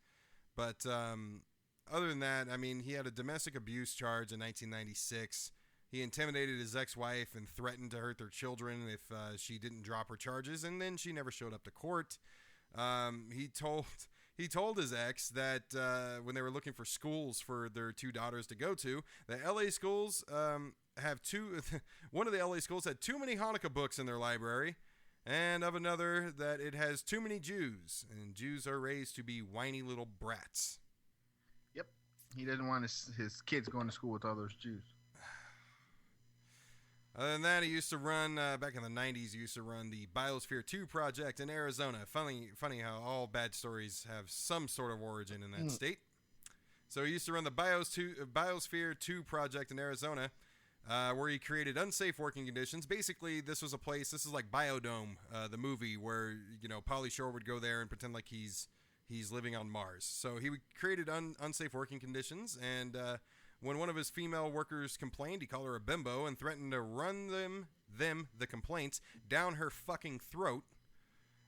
But other than that, I mean, he had a domestic abuse charge in 1996. He intimidated his ex-wife and threatened to hurt their children if she didn't drop her charges, and then she never showed up to court. He told his ex that when they were looking for schools for their two daughters to go to, the LA schools have one of the LA schools had too many Hanukkah books in their library, and of another that it has too many Jews, and Jews are raised to be whiny little brats. Yep. He doesn't want his kids going to school with all those Jews. Other than that, he used to run, back in the 90s, he used to run the Biosphere 2 project in Arizona. Funny how all bad stories have some sort of origin in that state. So he used to run the Biosphere 2 project in Arizona, where he created unsafe working conditions. Basically, this is like Biodome, the movie, where, you know, Pauly Shore would go there and pretend like he's living on Mars. So he created unsafe working conditions, and when one of his female workers complained, he called her a bimbo and threatened to run the complaints down her fucking throat.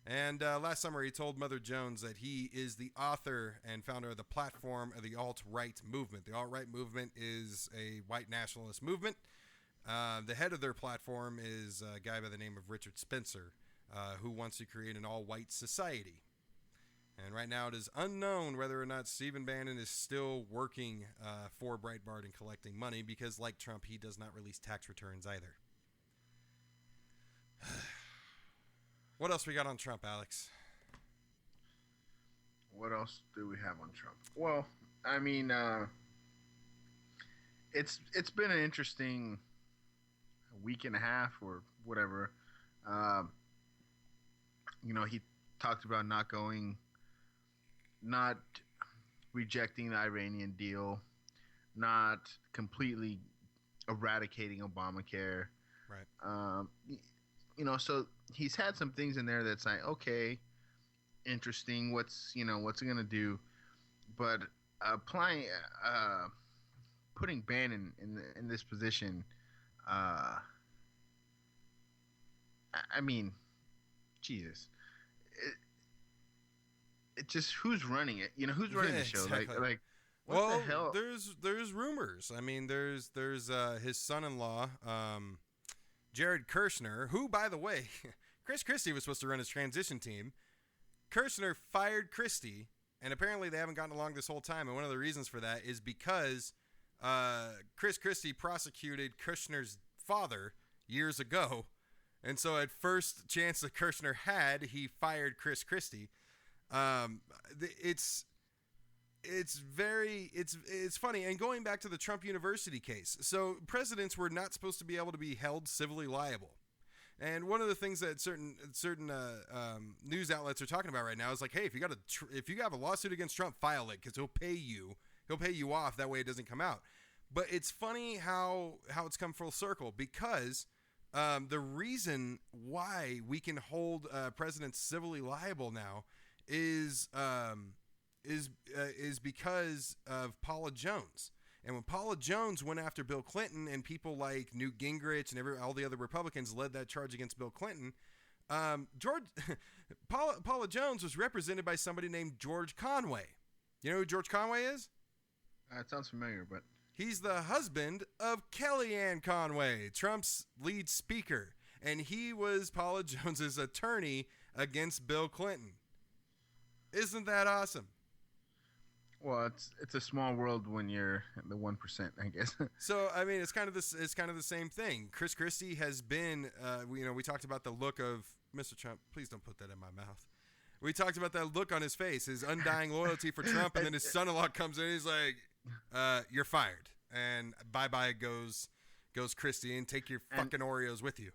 And last summer, he told Mother Jones that he is the author and founder of the platform of the alt-right movement. The alt-right movement is a white nationalist movement. The head of their platform is a guy by the name of Richard Spencer, who wants to create an all-white society. And right now it is unknown whether or not Stephen Bannon is still working for Breitbart and collecting money, because like Trump, he does not release tax returns either. What else we got on Trump, Alex? What else do we have on Trump? Well, I mean, it's been an interesting week and a half or whatever. You know, he talked about not rejecting the Iranian deal, not completely eradicating Obamacare. Right. You know, so he's had some things in there that's like, okay, interesting. What's it going to do? But putting Bannon in this position, I mean, Jesus. It just, who's running it? You know, who's running the show? Exactly. Like what the hell? There's rumors. I mean, there's his son-in-law, Jared Kushner, who, by the way, Chris Christie was supposed to run his transition team. Kushner fired Christie, and apparently they haven't gotten along this whole time. And one of the reasons for that is because Chris Christie prosecuted Kushner's father years ago, and so at first chance that Kushner had, he fired Chris Christie. It's it's funny. And going back to the Trump University case, so presidents were not supposed to be able to be held civilly liable. And one of the things that certain news outlets are talking about right now is like, hey, if you have a lawsuit against Trump, file it, because he'll pay you off. That way it doesn't come out. But it's funny how it's come full circle, because the reason why we can hold presidents civilly liable now is because of Paula Jones. And when Paula Jones went after Bill Clinton, and people like Newt Gingrich and all the other Republicans led that charge against Bill Clinton, Paula Jones was represented by somebody named George Conway. You know who George Conway is? It sounds familiar, but he's the husband of Kellyanne Conway, Trump's lead speaker, and he was Paula Jones's attorney against Bill Clinton. Isn't that awesome? Well, it's a small world when you're the 1%, I guess. So I mean, it's kind of the same thing. Chris Christie has been, we talked about the look of Mr. Trump. Please don't put that in my mouth. We talked about that look on his face, his undying loyalty for Trump, and then his son-in-law comes in, and he's like, "You're fired," and bye goes Christie, and take your fucking Oreos with you.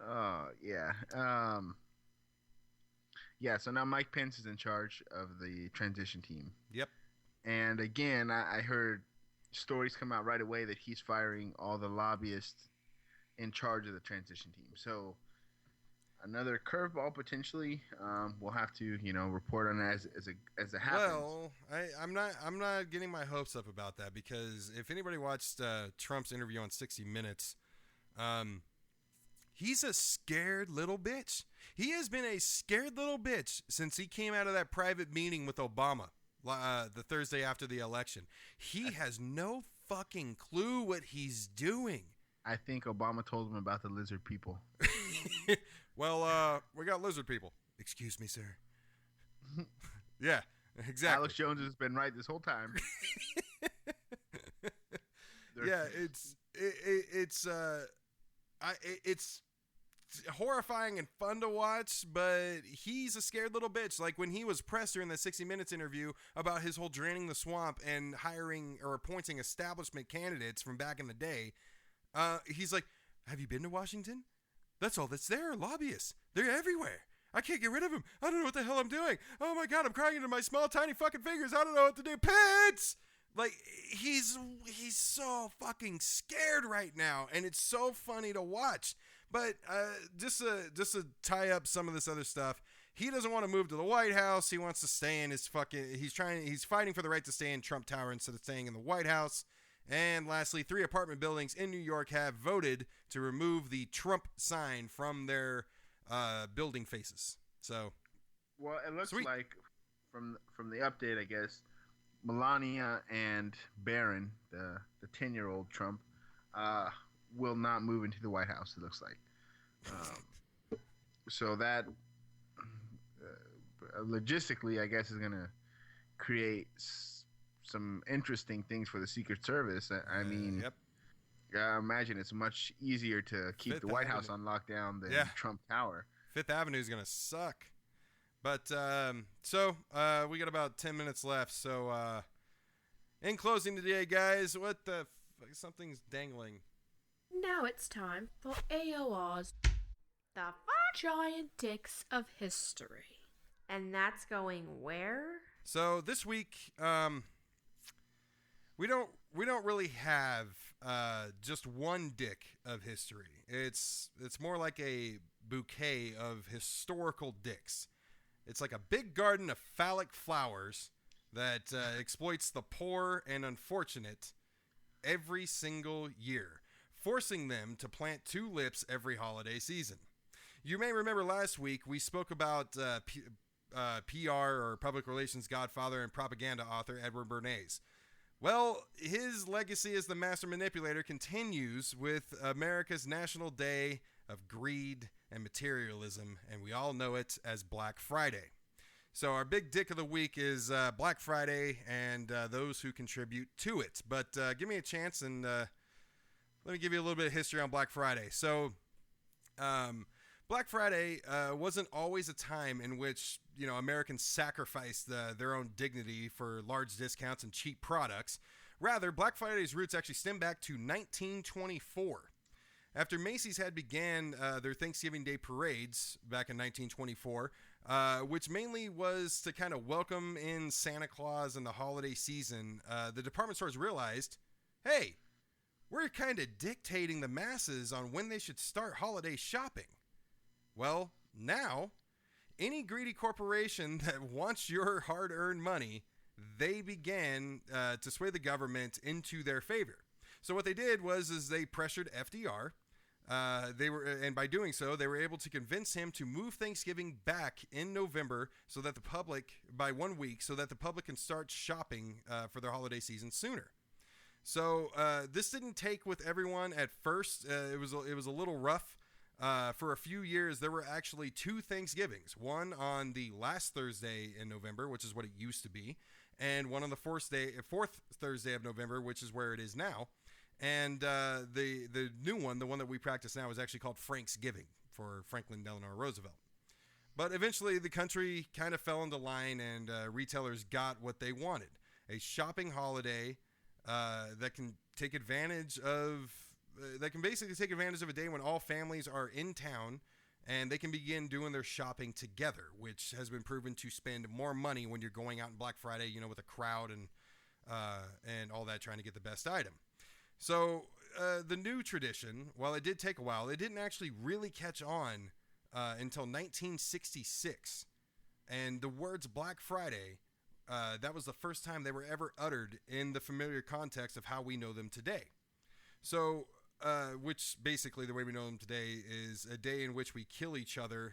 Oh yeah. Yeah, so now Mike Pence is in charge of the transition team. Yep. And again, I heard stories come out right away that he's firing all the lobbyists in charge of the transition team. So another curveball potentially. We'll have to, report on it as it happens. Well, I'm not getting my hopes up about that, because if anybody watched Trump's interview on 60 Minutes, he's a scared little bitch. He has been a scared little bitch since he came out of that private meeting with Obama the Thursday after the election. He has no fucking clue what he's doing. I think Obama told him about the lizard people. Well, we got lizard people. Excuse me, sir. Yeah, exactly. Alex Jones has been right this whole time. Yeah, it's horrifying and fun to watch, but he's a scared little bitch. Like when he was pressed during the 60 Minutes interview about his whole draining the swamp and hiring or appointing establishment candidates from back in the day, he's like, "Have you been to Washington? That's all that's there, lobbyists. They're everywhere. I can't get rid of them. I don't know what the hell I'm doing. Oh my God, I'm crying into my small, tiny fucking fingers. I don't know what to do. Pence!" Like, he's so fucking scared right now, and it's so funny to watch. But just to tie up some of this other stuff, he doesn't want to move to the White House. He wants to stay in his fucking. He's fighting for the right to stay in Trump Tower instead of staying in the White House. And lastly, 3 apartment buildings in New York have voted to remove the Trump sign from their building faces. So, well, it looks sweet. like from the update, I guess, Melania and Barron, the 10-year-old Trump, will not move into the White House, it looks like. So that logistically, I guess, is going to create some interesting things for the Secret Service. I mean, yep. I imagine it's much easier to keep the White House on lockdown than Trump Tower. Fifth Avenue is going to suck. But we got about 10 minutes left. So in closing today, guys, what the something's dangling. Now it's time for AOR's The Giant Dicks of History. And that's going where? So this week, we don't really have just one dick of history. It's more like a bouquet of historical dicks. It's like a big garden of phallic flowers that exploits the poor and unfortunate every single year, forcing them to plant tulips every holiday season. You may remember last week we spoke about PR or public relations godfather and propaganda author Edward Bernays. Well, his legacy as the master manipulator continues with America's National Day of Greed and Materialism, and we all know it as Black Friday. So our big dick of the week is Black Friday and those who contribute to it. But give me a chance and let me give you a little bit of history on Black Friday. So Black Friday wasn't always a time in which, Americans sacrificed their own dignity for large discounts and cheap products. Rather, Black Friday's roots actually stem back to 1924. After Macy's had began their Thanksgiving Day parades back in 1924, which mainly was to kind of welcome in Santa Claus and the holiday season, the department stores realized, hey, we're kind of dictating the masses on when they should start holiday shopping. Well, now, any greedy corporation that wants your hard-earned money, they began to sway the government into their favor. So what they did was they pressured FDR. And by doing so, they were able to convince him to move Thanksgiving back in November by 1 week, so that the public can start shopping for their holiday season sooner. So this didn't take with everyone at first. It was a little rough. For a few years, there were actually 2 Thanksgivings, one on the last Thursday in November, which is what it used to be, and one on the fourth Thursday of November, which is where it is now. And the new one, the one that we practice now, is actually called Franksgiving for Franklin Delano Roosevelt. But eventually, the country kind of fell into line, and retailers got what they wanted: a shopping holiday that can take advantage of. That can basically take advantage of a day when all families are in town and they can begin doing their shopping together, which has been proven to spend more money when you're going out on Black Friday, with a crowd and all that, trying to get the best item. So the new tradition, while it did take a while, it didn't actually really catch on until 1966. And the words Black Friday, that was the first time they were ever uttered in the familiar context of how we know them today. So, which basically the way we know them today is a day in which we kill each other,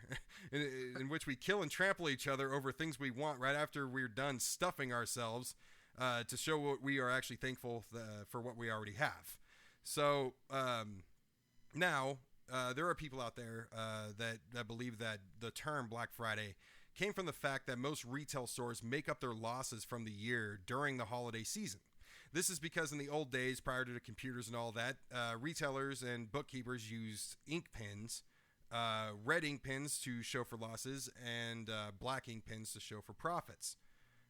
in which we kill and trample each other over things we want right after we're done stuffing ourselves to show what we are actually thankful for what we already have. So now there are people out there that believe that the term Black Friday came from the fact that most retail stores make up their losses from the year during the holiday season. This is because in the old days, prior to the computers and all that, retailers and bookkeepers used ink pens, red ink pens to show for losses, and black ink pens to show for profits.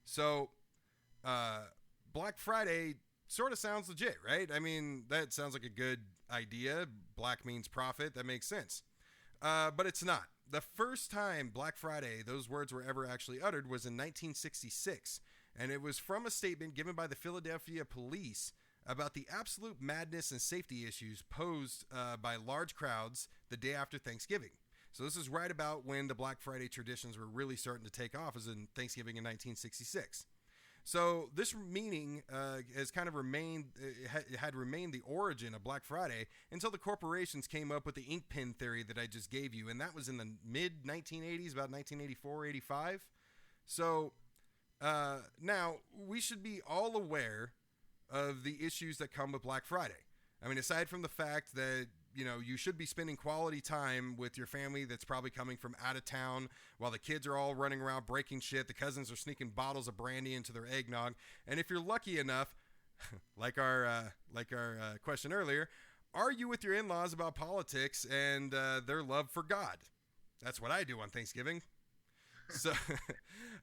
So Black Friday sort of sounds legit, right? I mean, that sounds like a good idea. Black means profit. That makes sense. But it's not. The first time Black Friday, those words were ever actually uttered, was in 1966. And it was from a statement given by the Philadelphia police about the absolute madness and safety issues posed by large crowds the day after Thanksgiving. So this is right about when the Black Friday traditions were really starting to take off, as in Thanksgiving in 1966. So this meaning has kind of had remained the origin of Black Friday until the corporations came up with the ink pen theory that I just gave you. And that was in the mid-1980s, about 1984, 85. So now we should be all aware of the issues that come with Black Friday. I mean, aside from the fact that, you should be spending quality time with your family that's probably coming from out of town while the kids are all running around breaking shit. The cousins are sneaking bottles of brandy into their eggnog. And if you're lucky enough, like our question earlier, argue with your in-laws about politics and their love for God. That's what I do on Thanksgiving. So,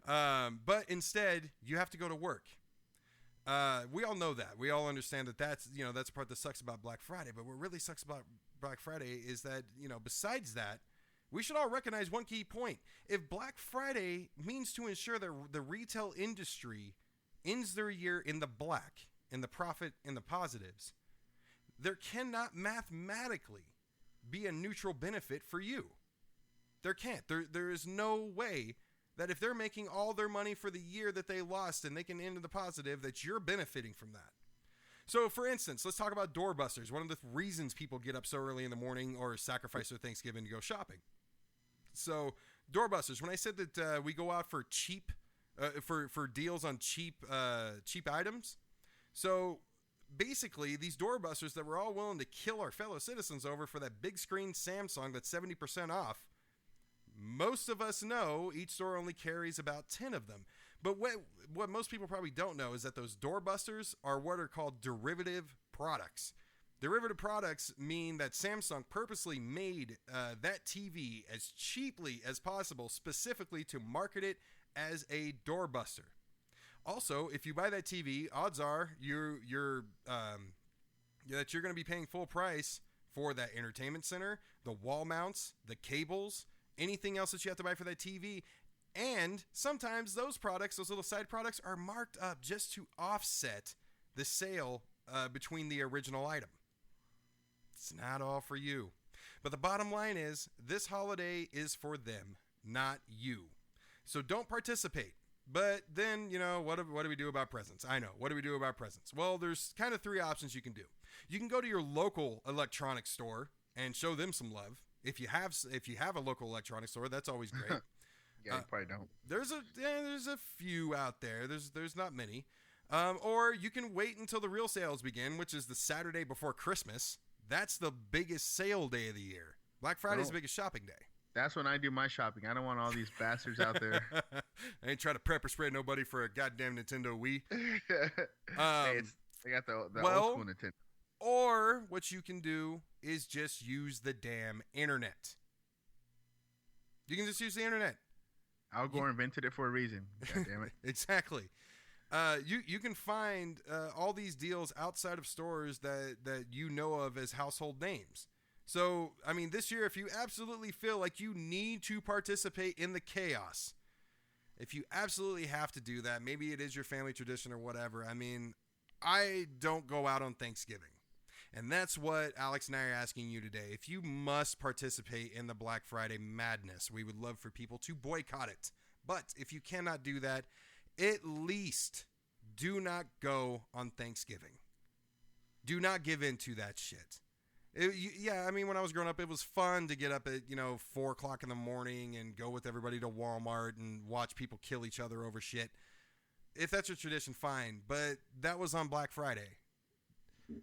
but instead, you have to go to work. We all know that. We all understand that that's the part that sucks about Black Friday. But what really sucks about Black Friday is that, besides that, we should all recognize one key point. If Black Friday means to ensure that the retail industry ends their year in the black, in the profit, in the positives, there cannot mathematically be a neutral benefit for you. There can't. There is no way that if they're making all their money for the year that they lost and they can end in the positive, that you're benefiting from that. So, for instance, let's talk about doorbusters. One of the reasons people get up so early in the morning or sacrifice their Thanksgiving to go shopping. So, doorbusters, when I said that we go out for cheap, for deals on cheap items, so basically these doorbusters that we're all willing to kill our fellow citizens over for that big screen Samsung that's 70% off, most of us know each store only carries about 10 of them. But what most people probably don't know is that those doorbusters are what are called derivative products. Derivative products mean that Samsung purposely made that TV as cheaply as possible, specifically to market it as a doorbuster. Also, if you buy that TV, odds are that you're going to be paying full price for that entertainment center, the wall mounts, the cables, anything else that you have to buy for that TV. And sometimes those products, those little side products, are marked up just to offset the sale between the original item. It's not all for you. But the bottom line is, this holiday is for them, not you. So don't participate. But then, what do we do about presents? I know. What do we do about presents? Well, there's kind of 3 options you can do. You can go to your local electronics store and show them some love. If you have a local electronics store, that's always great. Yeah, you probably don't. There's a few out there. There's not many. Or you can wait until the real sales begin, which is the Saturday before Christmas. That's the biggest sale day of the year. Black Friday's the biggest shopping day. That's when I do my shopping. I don't want all these bastards out there. I ain't trying to pepper spray nobody for a goddamn Nintendo Wii. They got the old school Nintendo. Or what you can do is just use the damn internet. You can just use the internet. Al Gore invented it for a reason. God damn it. Exactly. You can find all these deals outside of stores that you know of as household names. So, I mean, this year, if you absolutely feel like you need to participate in the chaos, if you absolutely have to do that, maybe it is your family tradition or whatever. I mean, I don't go out on Thanksgiving. And that's what Alex and I are asking you today. If you must participate in the Black Friday madness, we would love for people to boycott it. But if you cannot do that, at least do not go on Thanksgiving. Do not give in to that shit. I mean, when I was growing up, it was fun to get up at, 4 o'clock in the morning and go with everybody to Walmart and watch people kill each other over shit. If that's your tradition, fine. But that was on Black Friday.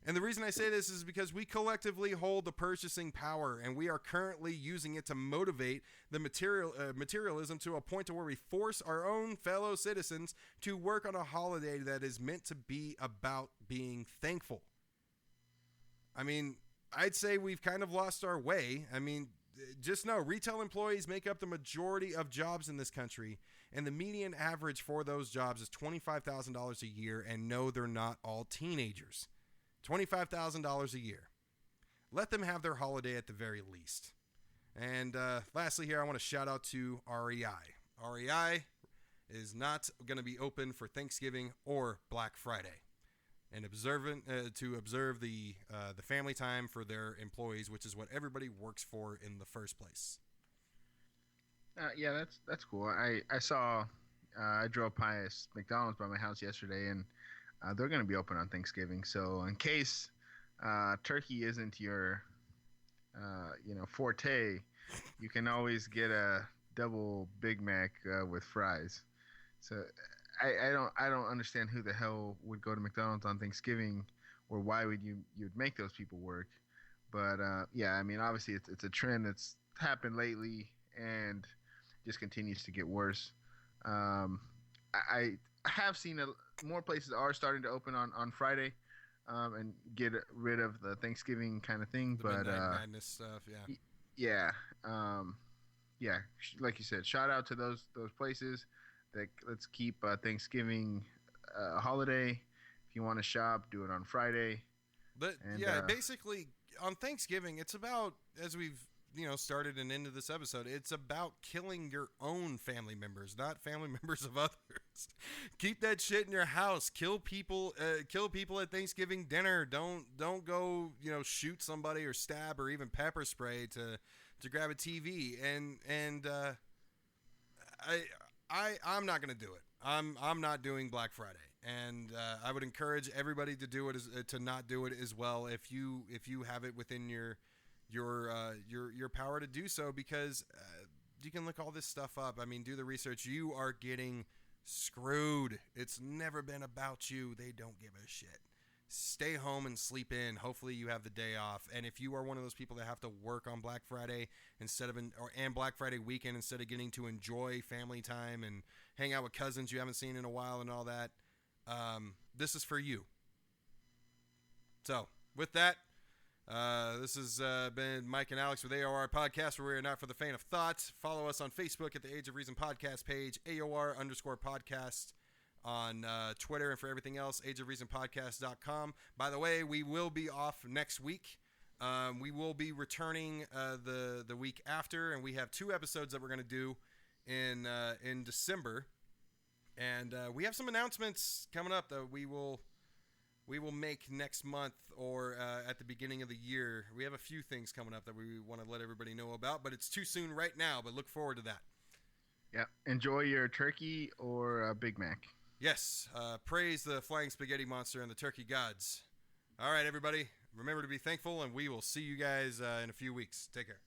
And the reason I say this is because we collectively hold the purchasing power, and we are currently using it to motivate the materialism to a point to where we force our own fellow citizens to work on a holiday that is meant to be about being thankful. I mean, I'd say we've kind of lost our way. I mean, just know retail employees make up the majority of jobs in this country, and the median average for those jobs is $25,000 a year, and no, they're not all teenagers. $25,000 a year. Let them have their holiday at the very least. And lastly here, I want to shout out to REI. REI is not going to be open for Thanksgiving or Black Friday. And to observe the family time for their employees, which is what everybody works for in the first place. Yeah, that's cool. I saw I drove past McDonald's by my house yesterday, and they're going to be open on Thanksgiving. So in case turkey isn't your forte, you can always get a double Big Mac with fries. So I don't understand who the hell would go to McDonald's on Thanksgiving, or why would you'd make those people work. But I mean, obviously it's a trend that's happened lately and just continues to get worse. I have seen more places are starting to open on Friday and get rid of the Thanksgiving kind of thing. The but Midnight Madness stuff, yeah. Like you said, shout out to those places. Let's keep Thanksgiving a holiday. If you want to shop, do it on Friday. But basically on Thanksgiving, it's about, as we've started and into this episode, it's about killing your own family members, not family members of others. Keep that shit in your house. Kill people at Thanksgiving dinner. Don't go shoot somebody or stab or even pepper spray to grab a TV. And I'm not going to do it. I'm not doing Black Friday, and I would encourage everybody to do it to not do it as well if you have it within your power to do so, because you can look all this stuff up. I mean, do the research. You are getting screwed. It's never been about you. They don't give a shit. Stay home and sleep in. Hopefully you have the day off. And if you are one of those people that have to work on Black Friday and Black Friday weekend instead of getting to enjoy family time and hang out with cousins you haven't seen in a while and all that, this is for you. So with that, This has been Mike and Alex with AOR Podcast, where we are not for the faint of thought. Follow us on Facebook at the Age of Reason Podcast page, AOR_podcast on Twitter, and for everything else, ageofreasonpodcast.com. By the way, we will be off next week. We will be returning the week after, and we have 2 episodes that we're going to do in December. And we have some announcements coming up that we will make next month or at the beginning of the year. We have a few things coming up that we want to let everybody know about, but it's too soon right now, but look forward to that. Yeah, enjoy your turkey or a Big Mac. Yes, praise the flying spaghetti monster and the turkey gods. All right, everybody, remember to be thankful, and we will see you guys in a few weeks. Take care.